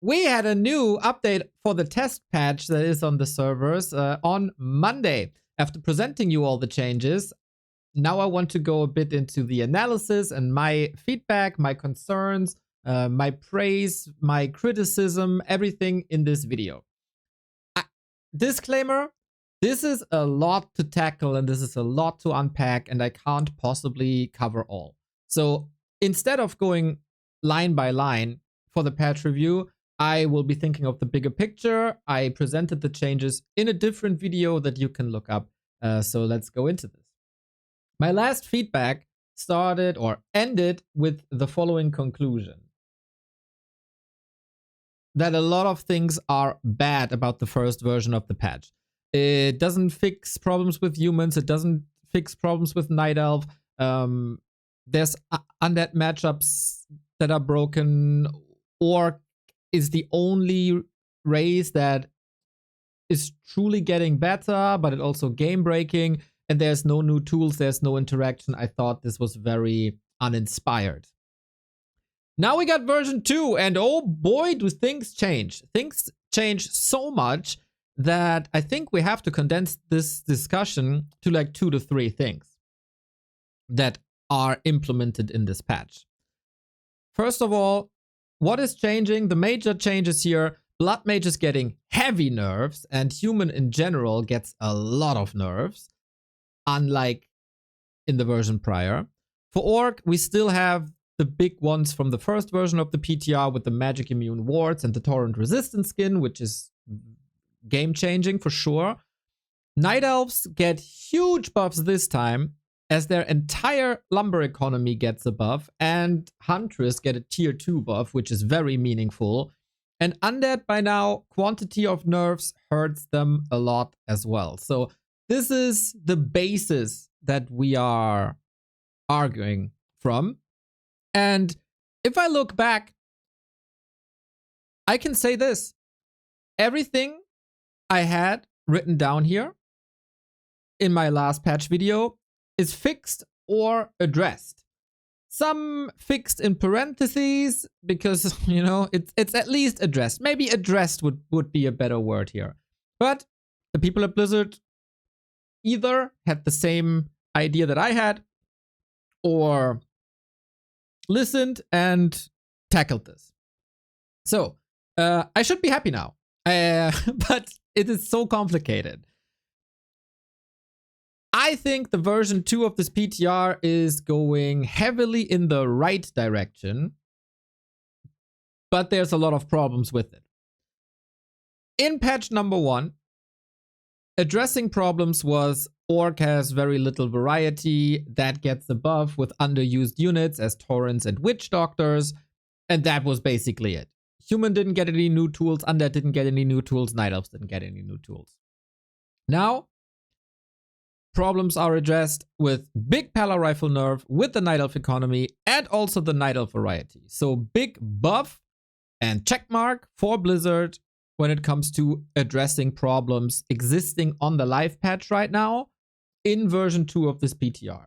we had a new update for the test patch that is on the servers on Monday. After presenting you all the changes, now I want to go a bit into the analysis and my feedback, my concerns, my praise, my criticism, everything in this video. Disclaimer, this is a lot to tackle and this is a lot to unpack and I can't possibly cover all. So instead of going line by line for the patch review, I will be thinking of the bigger picture. I presented the changes in a different video that you can look up. So let's go into this. My last feedback started or ended with the following conclusion. That a lot of things are bad about the first version of the patch. It doesn't fix problems with humans. It doesn't fix problems with Night Elf. There's undead matchups that are broken. Orc is the only race that is truly getting better, but it also game breaking. And there's no new tools. There's no interaction. I thought this was very uninspired. Now we got version 2, and oh boy, do things change. Things change so much that I think we have to condense this discussion to like 2 to 3 things that are implemented in this patch. First of all, what is changing? The major changes here. Blood Mage is getting heavy nerfs, and human in general gets a lot of nerfs, unlike in the version prior. For Orc, we still have the big ones from the first version of the PTR with the magic immune wards and the torrent resistance skin, which is game changing for sure. Night Elves get huge buffs this time as their entire lumber economy gets a buff, and Huntress get a tier 2 buff, which is very meaningful. And Undead by now, quantity of nerfs hurts them a lot as well. So this is the basis that we are arguing from. And if I look back, I can say this. Everything I had written down here in my last patch video is fixed or addressed. Some fixed in parentheses because, you know, it's at least addressed. Maybe addressed would be a better word here. But the people at Blizzard either had the same idea that I had or listened and tackled this. So, I should be happy now. But it is so complicated. I think the version 2 of this PTR is going heavily in the right direction, but there's a lot of problems with it. In patch number 1, addressing problems was Orc has very little variety. That gets a buff with underused units as Torrents and Witch Doctors, and that was basically it. Human didn't get any new tools, Undead didn't get any new tools, Night Elves didn't get any new tools. Now, problems are addressed with big Pala Rifle nerf, with the Night Elf economy, and also the Night Elf variety. So big buff and checkmark for Blizzard when it comes to addressing problems existing on the live patch right now in version 2 of this PTR.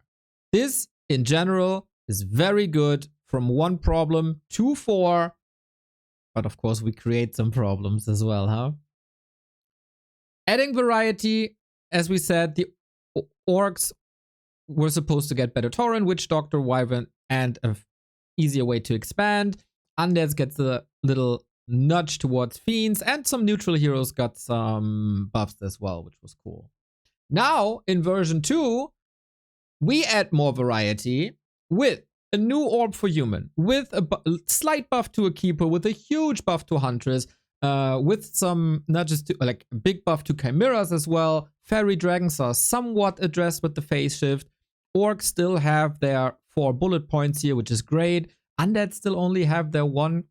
This, in general, is very good from 1 problem to 4. But of course, we create some problems as well, huh? Adding variety, as we said, the Orcs were supposed to get better Torrent, Witch Doctor, Wyvern, and an easier way to expand. Undeads gets a little nudge towards Fiends, and some neutral heroes got some buffs as well, which was cool. Now, in version 2, we add more variety with a new orb for human, with a slight buff to a keeper, with a huge buff to Huntress, with some nudges to, like, a big buff to chimeras as well. Fairy dragons are somewhat addressed with the phase shift. Orcs still have their 4 bullet points here, which is great. Undead still only have their 1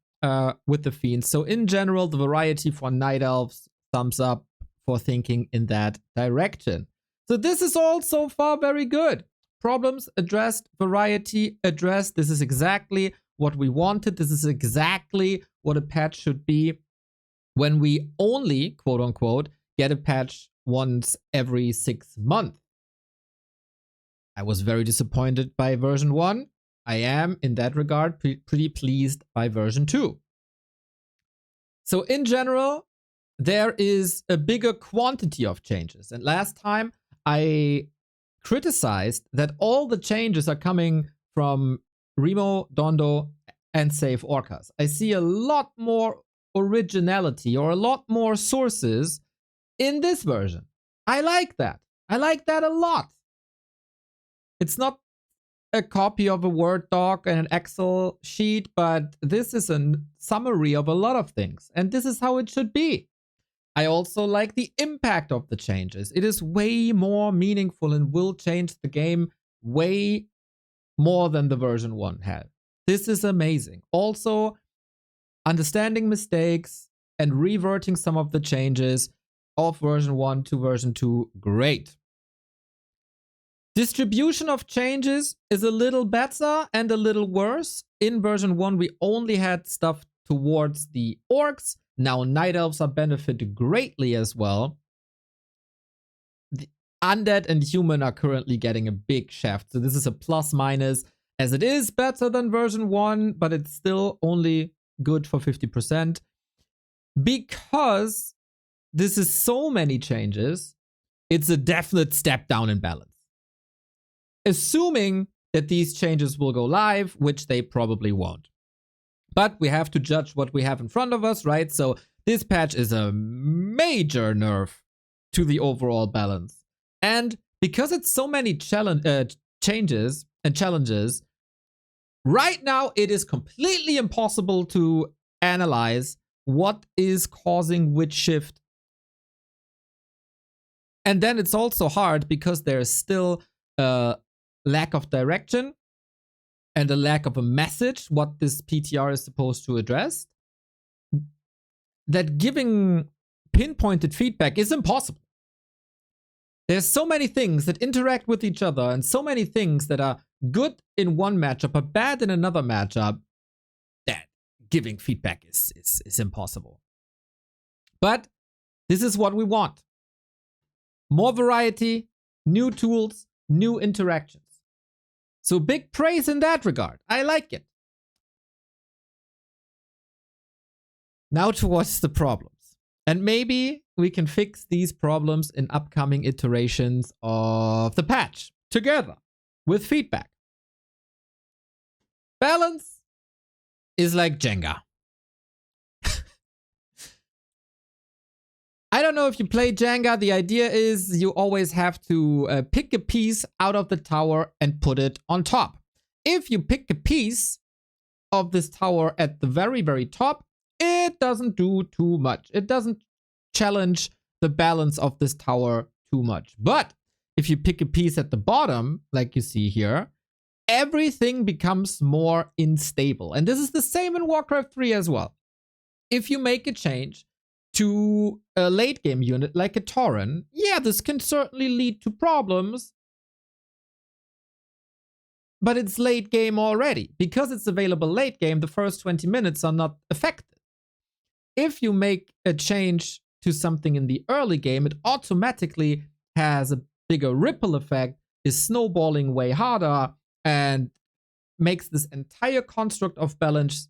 with the Fiends. So in general, the variety for Night Elves, thumbs up for thinking in that direction. So this is all so far very good. Problems addressed, variety addressed. This is exactly what we wanted. This is exactly what a patch should be when we only, quote unquote, get a patch once every 6 months. I was very disappointed by version 1. I am, in that regard, pretty pleased by version 2. So in general, there is a bigger quantity of changes. And last time I criticized that all the changes are coming from Remo, Dondo, and Save Orcas. I see a lot more originality or a lot more sources in this version. I like that. I like that a lot. It's not a copy of a Word doc and an Excel sheet, but this is a summary of a lot of things. And this is how it should be. I also like the impact of the changes. It is way more meaningful and will change the game way more than the version 1 had. This is amazing. Also, understanding mistakes and reverting some of the changes of version 1 to version 2, great. Distribution of changes is a little better and a little worse. In version 1, we only had stuff towards the orcs. Now night elves are benefited greatly as well. The undead and human are currently getting a big shaft. So this is a plus minus, as it is better than version 1, but it's still only good for 50%. Because this is so many changes, it's a definite step down in balance. Assuming that these changes will go live, which they probably won't. But we have to judge what we have in front of us, right? So this patch is a major nerf to the overall balance. And because it's so many changes and challenges, right now it is completely impossible to analyze what is causing which shift. And then it's also hard because there's still lack of direction and a lack of a message what this PTR is supposed to address, that giving pinpointed feedback is impossible. There's so many things that interact with each other and so many things that are good in one matchup but bad in another matchup that giving feedback is impossible. But this is what we want. More variety, new tools, new interactions. So big praise in that regard. I like it. Now towards the problems. And maybe we can fix these problems in upcoming iterations of the patch together with feedback. Balance is like Jenga. I don't know if you play Jenga. The idea is you always have to pick a piece out of the tower and put it on top. If you pick a piece of this tower at the very, very top, it doesn't do too much. It doesn't challenge the balance of this tower too much. But if you pick a piece at the bottom, like you see here, everything becomes more unstable. And this is the same in Warcraft 3 as well. If you make a change to a late game unit like a Tauren, yeah, this can certainly lead to problems, but it's late game already. Because it's available late game, the first 20 minutes are not affected. If you make a change to something in the early game, it automatically has a bigger ripple effect, is snowballing way harder, and makes this entire construct of balance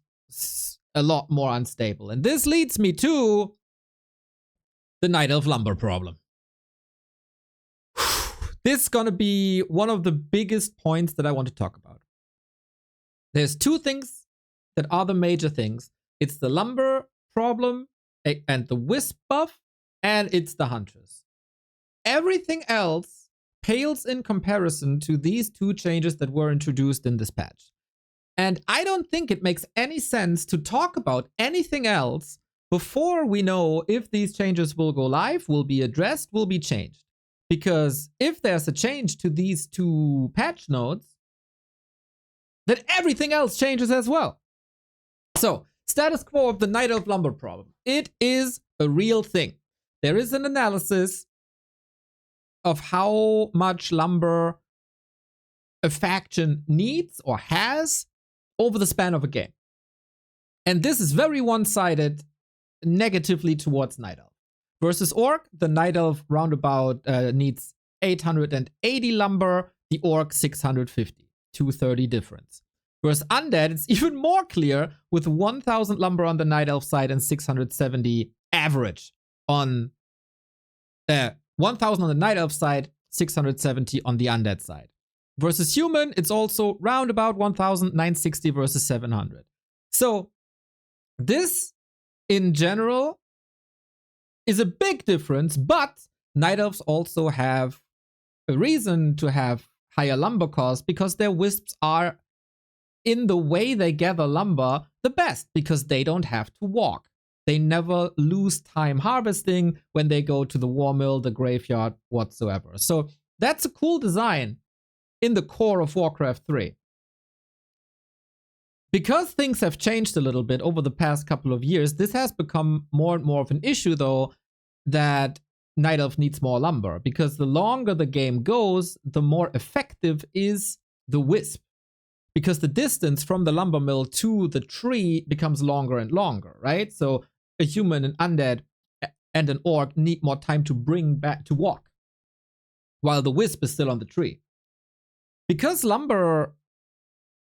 a lot more unstable. And this leads me to the Night Elf Lumber problem. This is gonna be one of the biggest points that I want to talk about. There's two things that are the major things. It's the lumber problem and the wisp buff, and it's the Huntress. Everything else pales in comparison to these two changes that were introduced in this patch. And I don't think it makes any sense to talk about anything else before we know if these changes will go live, will be addressed, will be changed. Because if there's a change to these two patch notes, then everything else changes as well. So, status quo of the Night Elf Lumber problem. It is a real thing. There is an analysis of how much lumber a faction needs or has over the span of a game. And this is very one-sided, negatively towards Night Elf. Versus Orc, the Night Elf roundabout needs 880 lumber, the Orc 650, 230 difference. Versus undead, it's even more clear with 1000 lumber on the night elf side and 670 average on 1000 on the night elf side, 670 on the undead side. Versus human, it's also round about 1000, 960 versus 700. So this in general is a big difference, but night elves also have a reason to have higher lumber costs because their wisps are, in the way they gather lumber, the best because they don't have to walk. They never lose time harvesting when they go to the war mill, the graveyard, whatsoever. So that's a cool design in the core of Warcraft 3. Because things have changed a little bit over the past couple of years, this has become more and more of an issue, though, that Night Elf needs more lumber. Because the longer the game goes, the more effective is the wisp. Because the distance from the lumber mill to the tree becomes longer and longer, right? So a human, an undead, and an orc need more time to bring back to walk, while the wisp is still on the tree. Because lumber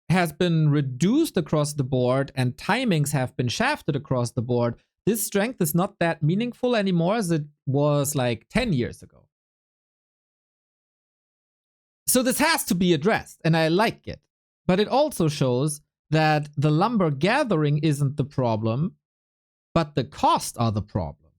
has been reduced across the board and timings have been shafted across the board, this strength is not that meaningful anymore as it was like 10 years ago. So this has to be addressed, and I like it. But it also shows that the lumber gathering isn't the problem, but the costs are the problem.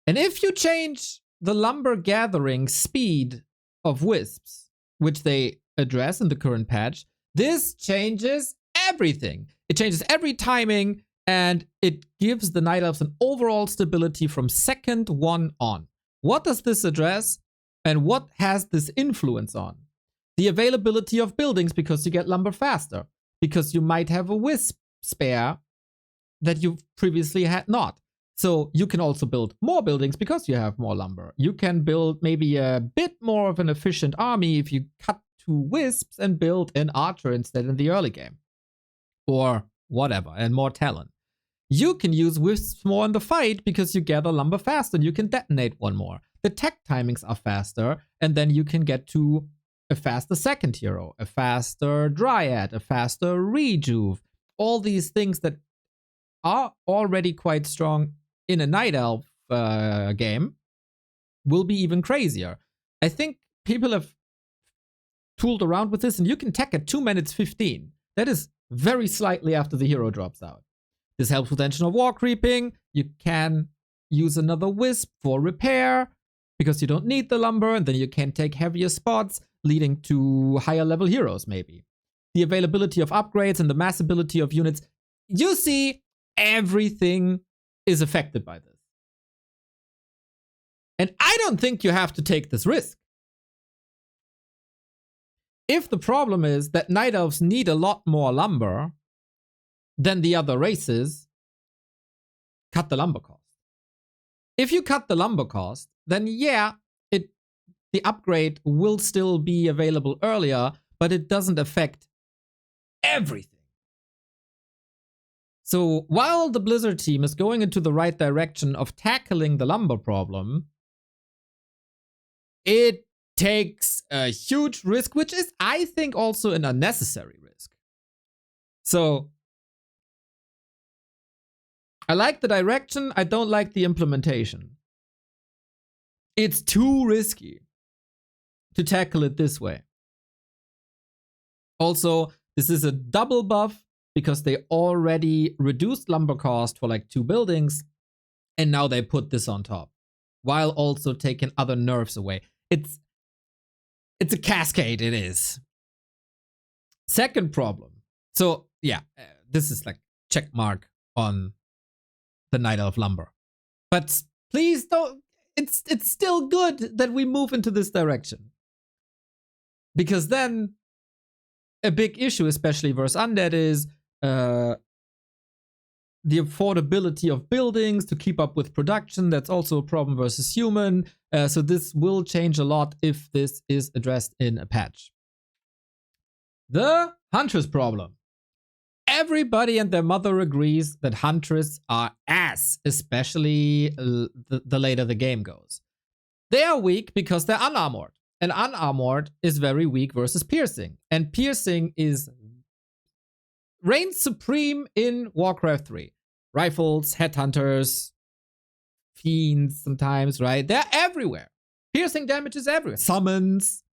And if you change the lumber gathering speed of wisps, which they address in the current patch, this changes everything. It changes every timing, and it gives the Night Elves an overall stability from second one on. What does this address, and what has this influence on? The availability of buildings, because you get lumber faster, because you might have a wisp spare that you previously had not. So you can also build more buildings because you have more lumber. You can build maybe a bit more of an efficient army if you cut 2 wisps and build an archer instead in the early game. Or whatever, and more talent. You can use wisps more in the fight because you gather lumber faster and you can detonate 1 more. The tech timings are faster, and then you can get to a faster second hero, a faster dryad, a faster rejuve. All these things that are already quite strong in a Night Elf game will be even crazier. I think people have tooled around with this, and you can tech at 2 minutes 15. That is very slightly after the hero drops out. This helps with Engine of War creeping. You can use another wisp for repair because you don't need the lumber, and then you can take heavier spots, leading to higher level heroes, maybe. The availability of upgrades and the mass ability of units. You see, everything is affected by this. And I don't think you have to take this risk. If the problem is that Night Elves need a lot more lumber than the other races, cut the lumber cost. If you cut the lumber cost, then yeah, the upgrade will still be available earlier, but it doesn't affect everything. So while the Blizzard team is going into the right direction of tackling the lumber problem, it takes a huge risk, which is, I think, also an unnecessary risk. So I like the direction, I don't like the implementation. It's too risky to tackle it this way. Also, this is a double buff because they already reduced lumber cost for like 2 buildings, and now they put this on top, while also taking other nerfs away. It's a cascade, it is. Second problem. So yeah, this is like check mark on the Night Elf lumber. But please don't, it's still good that we move into this direction. Because then a big issue, especially versus undead, is the affordability of buildings to keep up with production. That's also a problem versus human. So this will change a lot if this is addressed in a patch. The Huntress problem. Everybody and their mother agrees that Huntress are ass, especially the later the game goes. They are weak because they're unarmored. and unarmored is very weak versus piercing. And piercing reigns supreme in Warcraft 3. Rifles, headhunters, fiends sometimes, right? They're everywhere. Piercing damage is everywhere. Summons.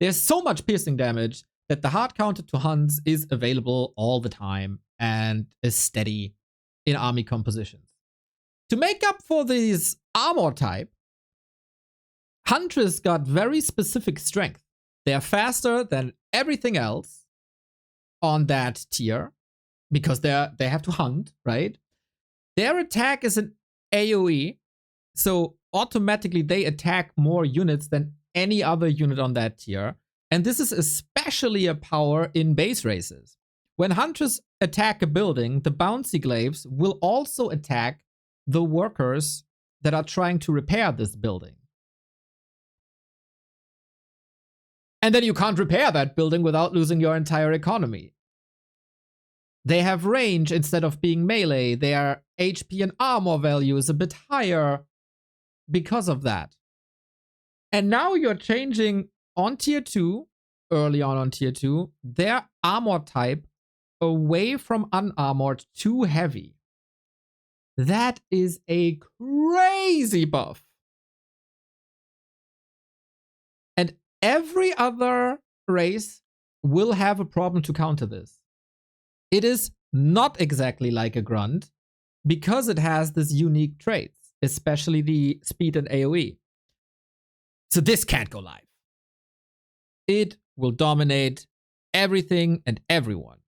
There's so much piercing damage that the hard counter to hunts is available all the time and is steady in army compositions. To make up for this armor type, Huntress got very specific strength. They're faster than everything else on that tier because they have to hunt, right? Their attack is an AoE, so automatically they attack more units than any other unit on that tier. And this is especially a power in base races. When Huntress attack a building, the bouncy glaives will also attack the workers that are trying to repair this building. And then you can't repair that building without losing your entire economy. They have range instead of being melee. Their HP and armor value is a bit higher because of that. And now you're changing on tier 2, early on tier 2, their armor type away from unarmored to heavy. That is a crazy buff. And every other race will have a problem to counter this. It is not exactly like a grunt because it has this unique traits, especially the speed and AoE. So this can't go live. It will dominate everything and everyone.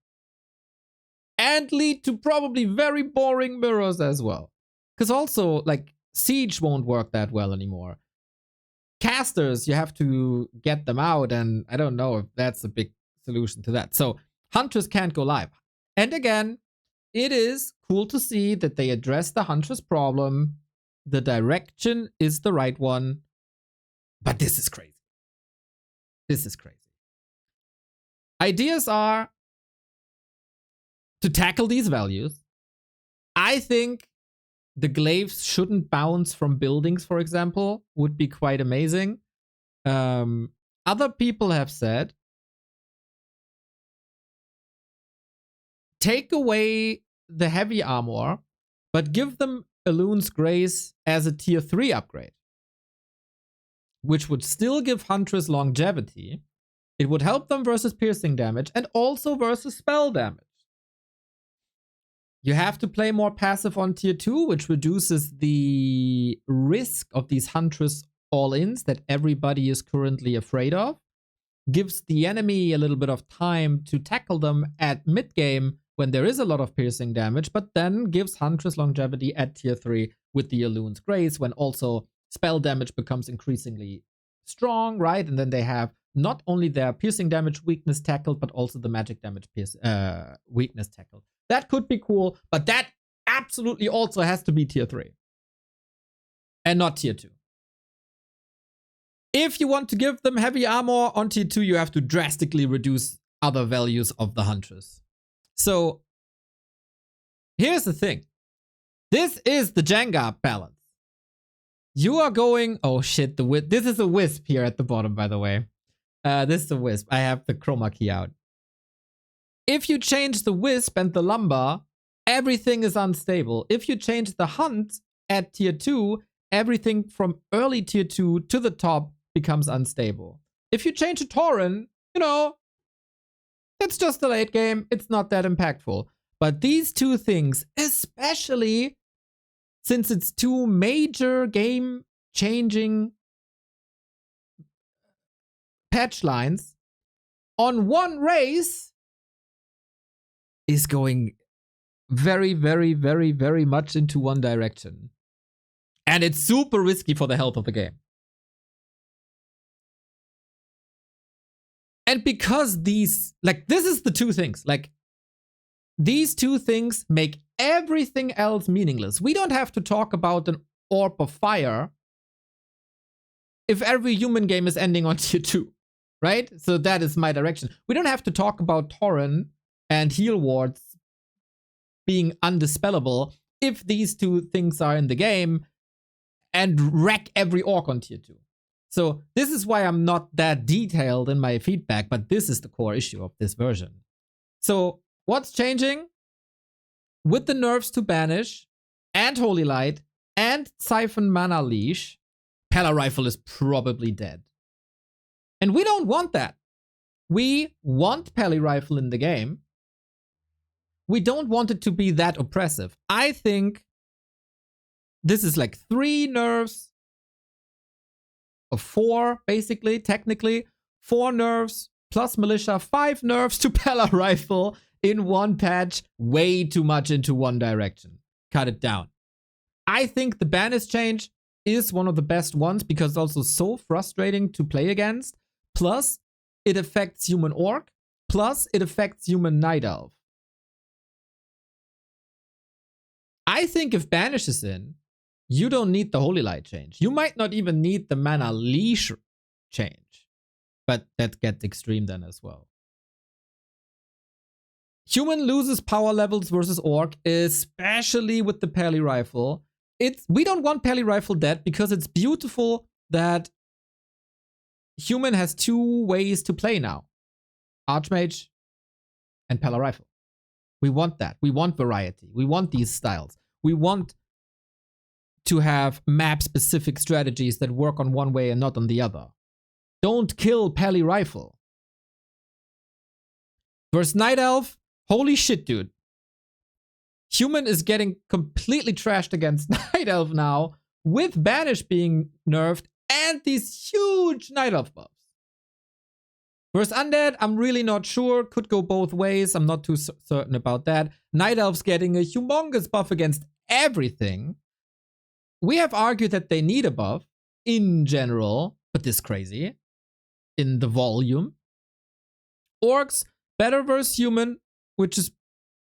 And lead to probably very boring mirrors as well. Because also, like, Siege won't work that well anymore. Casters, you have to get them out, and I don't know if that's a big solution to that. So, Huntress can't go live. And again, it is cool to see that they address the Huntress problem. The direction is the right one. But this is crazy. This is crazy. Ideas are to tackle these values. I think the glaives shouldn't bounce from buildings, for example, would be quite amazing. Other people have said, take away the heavy armor, but give them Elun's Grace as a tier 3 upgrade, which would still give Huntress longevity. It would help them versus piercing damage and also versus spell damage. You have to play more passive on tier 2, which reduces the risk of these Huntress all-ins that everybody is currently afraid of. Gives the enemy a little bit of time to tackle them at mid-game when there is a lot of piercing damage, but then gives Huntress longevity at tier 3 with the Elun's Grace when also spell damage becomes increasingly strong, right? And then they have not only their piercing damage weakness tackled, but also the magic damage weakness tackled. That could be cool, but that absolutely also has to be tier 3 and not tier 2. If you want to give them heavy armor on tier 2, you have to drastically reduce other values of the Huntress. So here's the thing. This is the jenga balance. You are going, oh shit, this is a wisp here at the bottom, by the way. This is a wisp. I have the chroma key out. If you change the wisp and the lumber, everything is unstable. If you change the hunt at tier 2, everything from early tier 2 to the top becomes unstable. If you change a Tauren, you know, it's just a late game. It's not that impactful. But these two things, especially since it's two major game-changing patch lines on one race, is going very, very, very, very much into one direction. And it's super risky for the health of the game. And because these, like, this is the two things. Like, these two things make everything else meaningless. We don't have to talk about an orb of fire if every human game is ending on tier 2, right? So that is my direction. We don't have to talk about Tauren and heal wards being undispellable if these two things are in the game and wreck every orc on tier 2. So this is why I'm not that detailed in my feedback, but this is the core issue of this version. So what's changing? With the nerfs to Banish and Holy Light and Siphon Mana Leash, Pala Rifle is probably dead. And we don't want that. We want Pally Rifle in the game. We don't want it to be that oppressive. I think this is like 3 nerfs, or 4, basically, technically. 4 nerfs plus Militia, 5 nerfs to Pella Rifle in one patch. Way too much into one direction. Cut it down. I think the Banish change is one of the best ones because it's also so frustrating to play against. Plus, it affects human Orc. Plus, it affects human Night Elf. I think if Banish is in, you don't need the Holy Light change. You might not even need the Mana Leash change. But that gets extreme then as well. Human loses power levels versus Orc, especially with the Pally Rifle. We don't want Pally Rifle dead because it's beautiful that Human has 2 ways to play now. Archmage and Pella Rifle. We want that. We want variety. We want these styles. We want to have map-specific strategies that work on one way and not on the other. Don't kill Pally Rifle. Versus Night Elf, holy shit, dude. Human is getting completely trashed against Night Elf now, with Banish being nerfed and these huge Night Elf buffs. Versus Undead, I'm really not sure. Could go both ways. I'm not too certain about that. Night Elf's getting a humongous buff against everything. We have argued that they need a buff in general, but this is crazy. In the volume. Orcs, better versus human, which is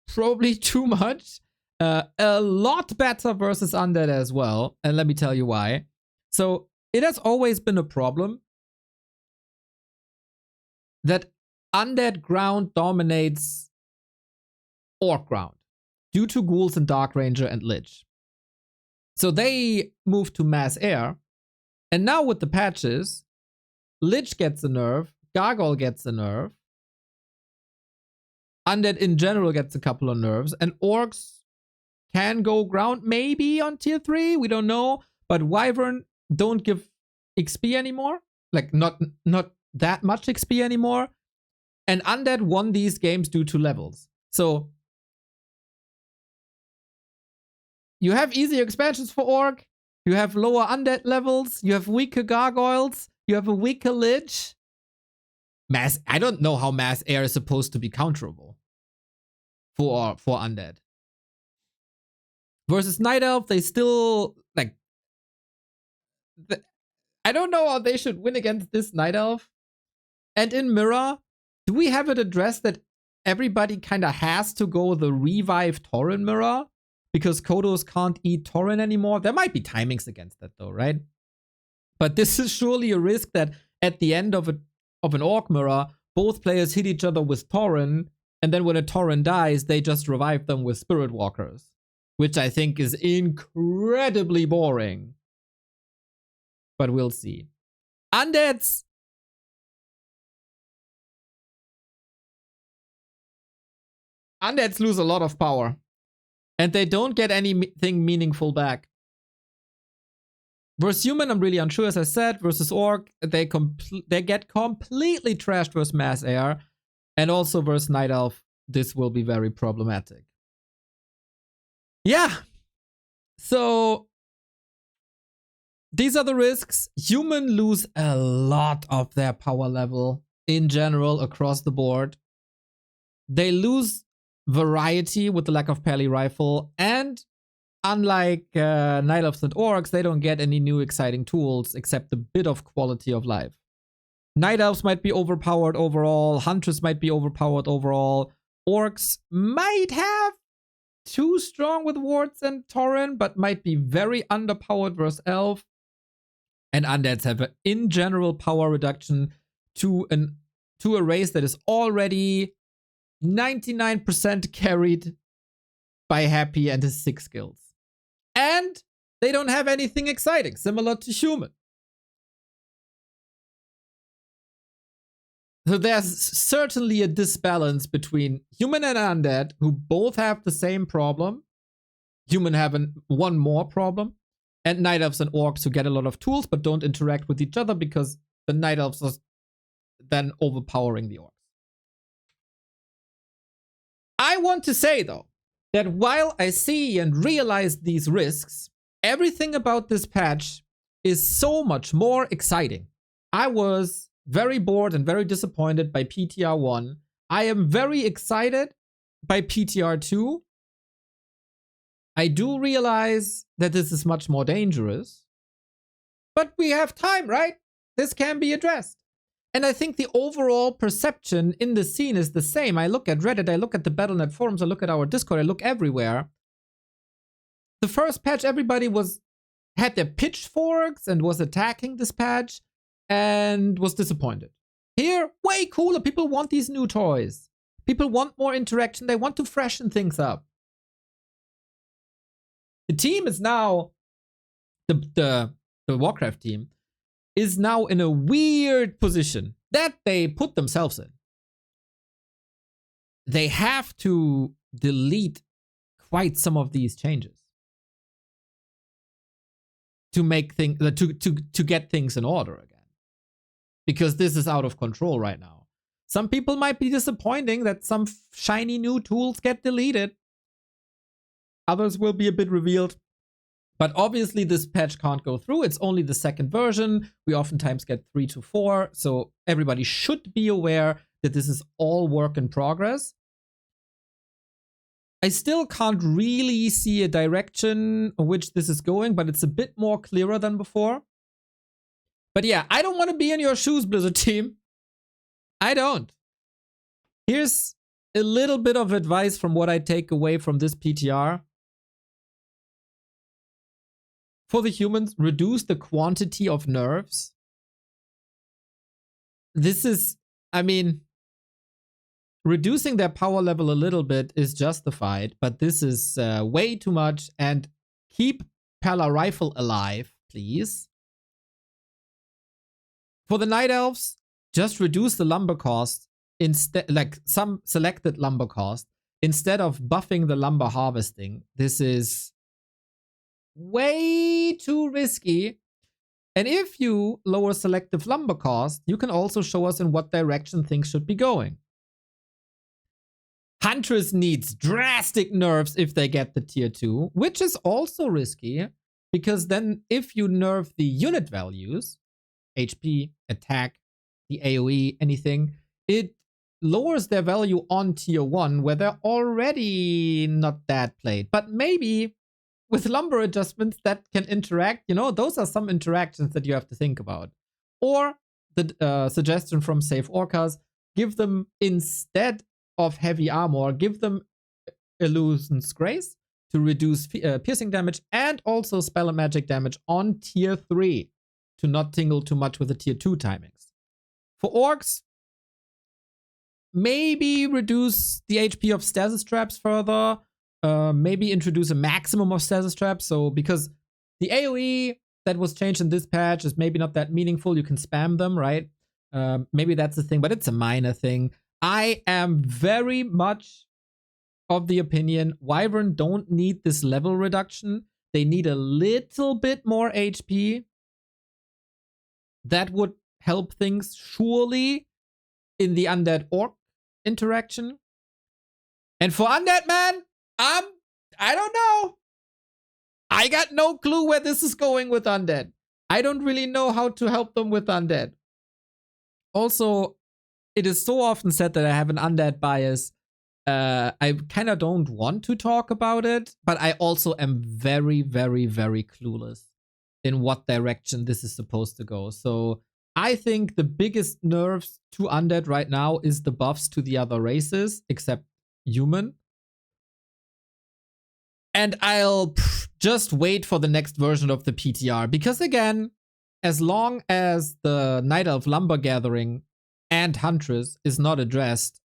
probably too much. A lot better versus undead as well. And let me tell you why. So it has always been a problem that undead ground dominates orc ground due to ghouls and Dark Ranger and Lich. So they moved to mass air. And now with the patches, Lich gets a nerf, Gargoyle gets a nerf, Undead in general gets a couple of nerfs, and Orcs can go ground maybe on tier 3, we don't know, but Wyvern don't give XP anymore, like not that much XP anymore, and Undead won these games due to levels. So you have easier expansions for Orc, you have lower Undead levels, you have weaker Gargoyles, you have a weaker Lich. I don't know how mass air is supposed to be counterable for Undead. Versus Night Elf, they still, like, I don't know how they should win against this Night Elf. And in Mirror, do we have it addressed that everybody kind of has to go the revive Tauren Mirror? Because Kodos can't eat Tauren anymore? There might be timings against that though, right? But this is surely a risk that at the end of an Orc Mirror, both players hit each other with Tauren, and then when a Tauren dies, they just revive them with Spirit Walkers. Which I think is incredibly boring. But we'll see. Undeads lose a lot of power. And they don't get anything meaningful back. Versus human, I'm really unsure, as I said. Versus orc, they get completely trashed versus mass air. And also versus night elf, this will be very problematic. Yeah. So these are the risks. Human lose a lot of their power level in general across the board. They lose variety with the lack of Pally Rifle, and unlike Night Elves and Orcs, they don't get any new exciting tools except a bit of quality of life. Night Elves might be overpowered overall, Huntress might be overpowered overall, Orcs might have too strong with wards and Tauren, but might be very underpowered versus Elf. And Undeads have an in general power reduction to a race that is already 99% carried by Happy and his 6 skills. And they don't have anything exciting, similar to Human. So there's certainly a disbalance between human and undead who both have the same problem. Human having one more problem, and night elves and orcs who get a lot of tools but don't interact with each other because the night elves are then overpowering the orcs. I want to say though that while I see and realize these risks, everything about this patch is so much more exciting. I was very bored and very disappointed by PTR 1. I am very excited by PTR 2. I do realize that this is much more dangerous, but we have time, right? This can be addressed. And I think the overall perception in the scene is the same. I look at Reddit, I look at the Battle.net forums, I look at our Discord, I look everywhere. The first patch, everybody had their pitchforks and was attacking this patch and was disappointed. Here, way cooler. People want these new toys. People want more interaction. They want to freshen things up. The team is now, the Warcraft team, is now in a weird position that they put themselves in. They have to delete quite some of these changes to make things, to get things in order again. Because this is out of control right now. Some people might be disappointing that some shiny new tools get deleted. Others will be a bit revealed. But obviously this patch can't go through. It's only the second version. We oftentimes get 3 to 4. So everybody should be aware that this is all work in progress. I still can't really see a direction in which this is going, but it's a bit more clearer than before. But yeah, I don't want to be in your shoes, Blizzard team. I don't. Here's a little bit of advice from what I take away from this PTR. For the humans, reduce the quantity of nerfs. This is, I mean, reducing their power level a little bit is justified, but this is way too much. And keep Pala Rifle alive, please. For the Night Elves, just reduce the lumber cost instead, like some selected lumber cost, instead of buffing the lumber harvesting. This is way too risky. And if you lower selective lumber cost, you can also show us in what direction things should be going. Huntress needs drastic nerfs if they get the tier 2, which is also risky, because then if you nerf the unit values, HP, attack, the AoE, anything, it lowers their value on tier 1 where they're already not that played. But maybe with lumber adjustments that can interact, you know, those are some interactions that you have to think about. Or the suggestion from Save Orcas, give them, instead of heavy armor, give them Illusion's Grace to reduce piercing damage and also spell and magic damage on tier 3 to not tingle too much with the tier 2 timings. For orcs, maybe reduce the HP of stasis traps further. Maybe introduce a maximum of stasis traps. So because the AoE that was changed in this patch is maybe not that meaningful, you can spam them, right? Maybe that's the thing, but it's a minor thing. I am very much of the opinion Wyvern don't need this level reduction. They need a little bit more HP. That would help things surely in the undead orc interaction. And for undead man, I don't know. I got no clue where this is going with undead. I don't really know how to help them with undead. Also, it is so often said that I have an undead bias. I kind of don't want to talk about it, but I also am very, very, very clueless in what direction this is supposed to go. So I think the biggest nerfs to undead right now is the buffs to the other races, except human. And I'll just wait for the next version of the PTR, because again, as long as the Night Elf Lumber Gathering and Huntress is not addressed,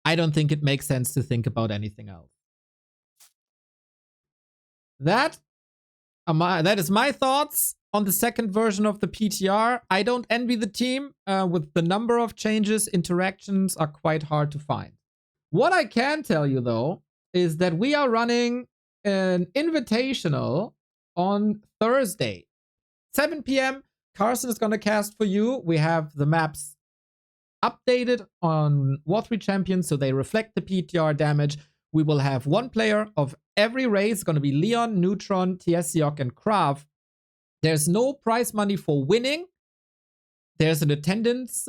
I don't think it makes sense to think about anything else. That is my thoughts on the second version of the PTR. I don't envy the team. With the number of changes, interactions are quite hard to find. What I can tell you, though, is that we are running an invitational on Thursday, 7 p.m. Carson is going to cast for you. We have the maps updated on Warcraft 3 Champions, so they reflect the PTR damage. We will have one player of every race. It's going to be Leon, Neutron, Tiesiok, and Krav. There's no prize money for winning. There's an attendance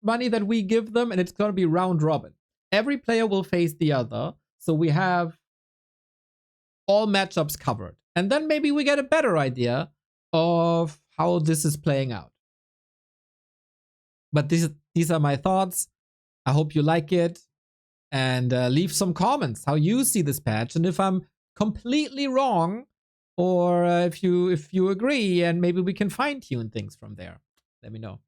money that we give them, and it's going to be round robin. Every player will face the other, so we have all matchups covered. And then maybe we get a better idea of how this is playing out. But these are my thoughts. I hope you like it. And leave some comments how you see this patch. And if I'm completely wrong, or if you agree, and maybe we can fine-tune things from there. Let me know.